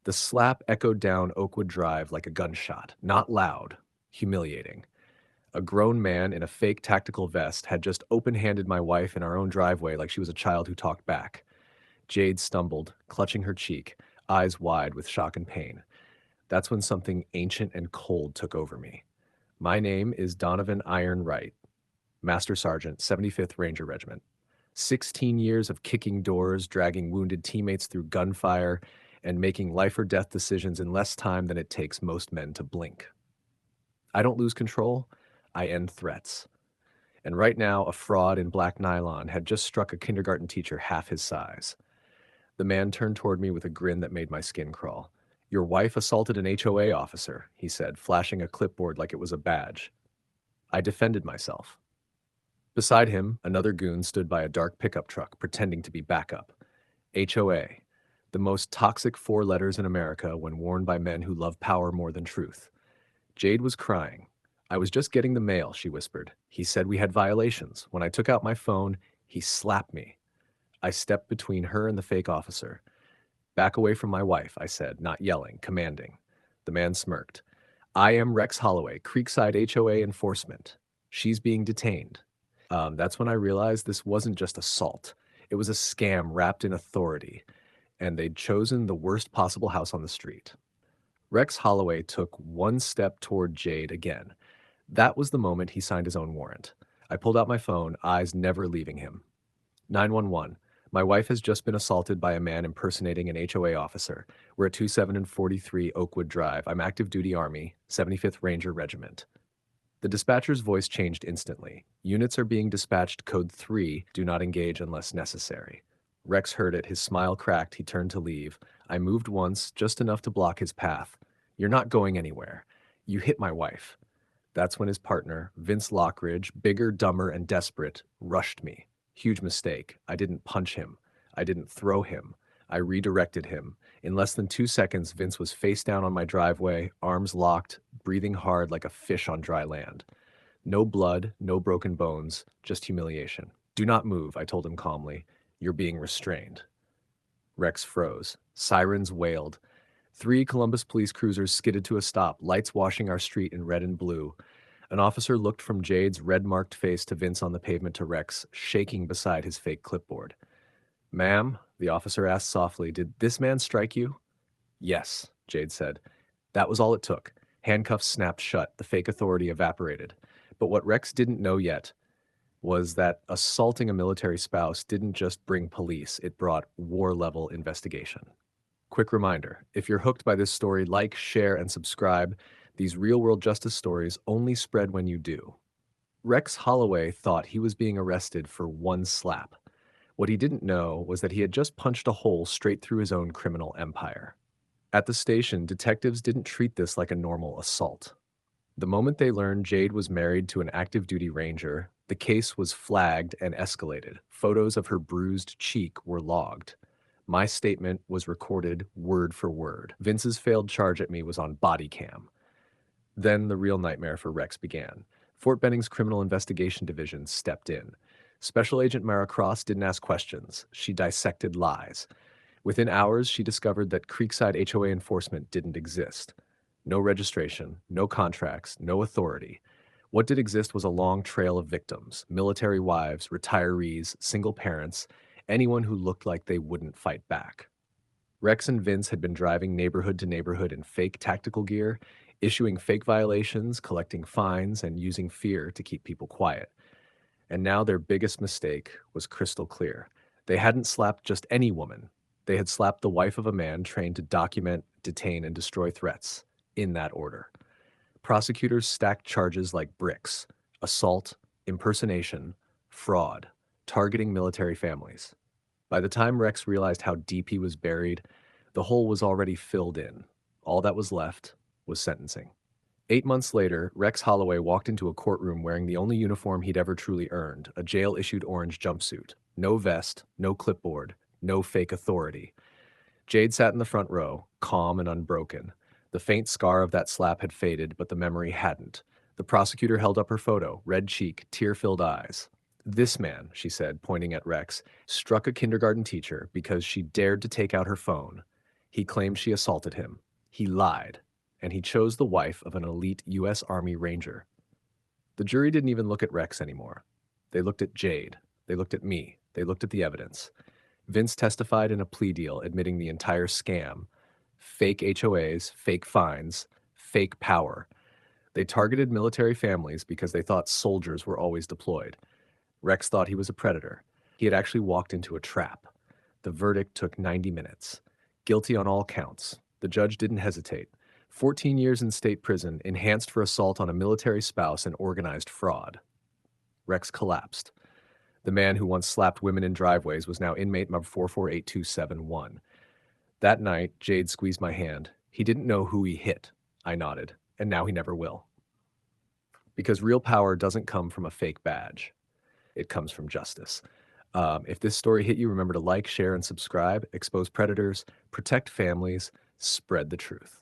The slap echoed down Oakwood Drive like a gunshot, not loud, humiliating. A grown man in a fake tactical vest had just open-handed my wife in our own driveway like she was a child who talked back. Jade stumbled, clutching her cheek, eyes wide with shock and pain. That's when something ancient and cold took over me. My name is Donovan Iron Wright, Master Sergeant, 75th Ranger Regiment. 16 years of kicking doors, dragging wounded teammates through gunfire, and making life or death decisions in less time than it takes most men to blink. I don't lose control, I end threats. And right now, a fraud in black nylon had just struck a kindergarten teacher half his size. The man turned toward me with a grin that made my skin crawl. "Your wife assaulted an HOA officer," he said, flashing a clipboard like it was a badge. I defended myself. Beside him, another goon stood by a dark pickup truck, pretending to be backup. HOA, the most toxic four letters in America when worn by men who love power more than truth. Jade was crying. "I was just getting the mail," she whispered. "He said we had violations. When I took out my phone, he slapped me." I stepped between her and the fake officer. "Back away from my wife," I said, not yelling, commanding. The man smirked. "I am Rex Holloway, Creekside HOA enforcement. She's being detained." That's when I realized this wasn't just assault. It was a scam wrapped in authority, and they'd chosen the worst possible house on the street. Rex Holloway took one step toward Jade again. That was the moment he signed his own warrant. I pulled out my phone, eyes never leaving him. 911. My wife has just been assaulted by a man impersonating an HOA officer. We're at 27 and 43 Oakwood Drive. I'm active duty Army, 75th Ranger Regiment. The dispatcher's voice changed instantly. "Units are being dispatched, code 3, do not engage unless necessary." Rex heard it, his smile cracked, he turned to leave. I moved once, just enough to block his path. "You're not going anywhere. You hit my wife." That's when his partner, Vince Lockridge, bigger, dumber, and desperate, rushed me. Huge mistake. I didn't punch him. I didn't throw him. I redirected him. In less than 2 seconds, Vince was face down on my driveway, arms locked, breathing hard like a fish on dry land. No blood, no broken bones, just humiliation. "Do not move," I told him calmly. "You're being restrained." Rex froze. Sirens wailed. 3 Columbus police cruisers skidded to a stop, lights washing our street in red and blue. An officer looked from Jade's red-marked face to Vince on the pavement to Rex, shaking beside his fake clipboard. "Ma'am," the officer asked softly, "did this man strike you?" "Yes," Jade said. That was all it took. Handcuffs snapped shut, the fake authority evaporated. But what Rex didn't know yet was that assaulting a military spouse didn't just bring police, it brought war-level investigation. Quick reminder, if you're hooked by this story, like, share, and subscribe. These real-world justice stories only spread when you do. Rex Holloway thought he was being arrested for one slap. What he didn't know was that he had just punched a hole straight through his own criminal empire. At the station, detectives didn't treat this like a normal assault. The moment they learned Jade was married to an active duty ranger, the case was flagged and escalated. Photos of her bruised cheek were logged. My statement was recorded word for word. Vince's failed charge at me was on body cam. Then the real nightmare for Rex began. Fort Benning's Criminal Investigation Division stepped in. Special Agent Mara Cross didn't ask questions. She dissected lies. Within hours, she discovered that Creekside HOA enforcement didn't exist. No registration, no contracts, no authority. What did exist was a long trail of victims, military wives, retirees, single parents, anyone who looked like they wouldn't fight back. Rex and Vince had been driving neighborhood to neighborhood in fake tactical gear, issuing fake violations, collecting fines, and using fear to keep people quiet. And now their biggest mistake was crystal clear. They hadn't slapped just any woman. They had slapped the wife of a man trained to document, detain, and destroy threats, in that order. Prosecutors stacked charges like bricks: assault, impersonation, fraud, targeting military families. By the time Rex realized how deep he was buried, the hole was already filled in. All that was left was sentencing. 8 months later, Rex Holloway walked into a courtroom wearing the only uniform he'd ever truly earned, a jail-issued orange jumpsuit. No vest, no clipboard, no fake authority. Jade sat in the front row, calm and unbroken. The faint scar of that slap had faded, but the memory hadn't. The prosecutor held up her photo, red cheek, tear-filled eyes. "This man," she said, pointing at Rex, "struck a kindergarten teacher because she dared to take out her phone. He claimed she assaulted him. He lied, and he chose the wife of an elite U.S. Army Ranger. The jury didn't even look at Rex anymore. They looked at Jade. They looked at me. They looked at the evidence. Vince testified in a plea deal admitting the entire scam: fake HOAs, fake fines, fake power. They targeted military families because they thought soldiers were always deployed. Rex thought he was a predator. He had actually walked into a trap. The verdict took 90 minutes. Guilty on all counts. The judge didn't hesitate. 14 years in state prison, enhanced for assault on a military spouse and organized fraud. Rex collapsed. The man who once slapped women in driveways was now inmate number 448271. That night, Jade squeezed my hand. He didn't know who he hit. I nodded. And now he never will. Because real power doesn't come from a fake badge. It comes from justice. If this story hit you, remember to like, share, and subscribe. Expose predators, protect families, spread the truth.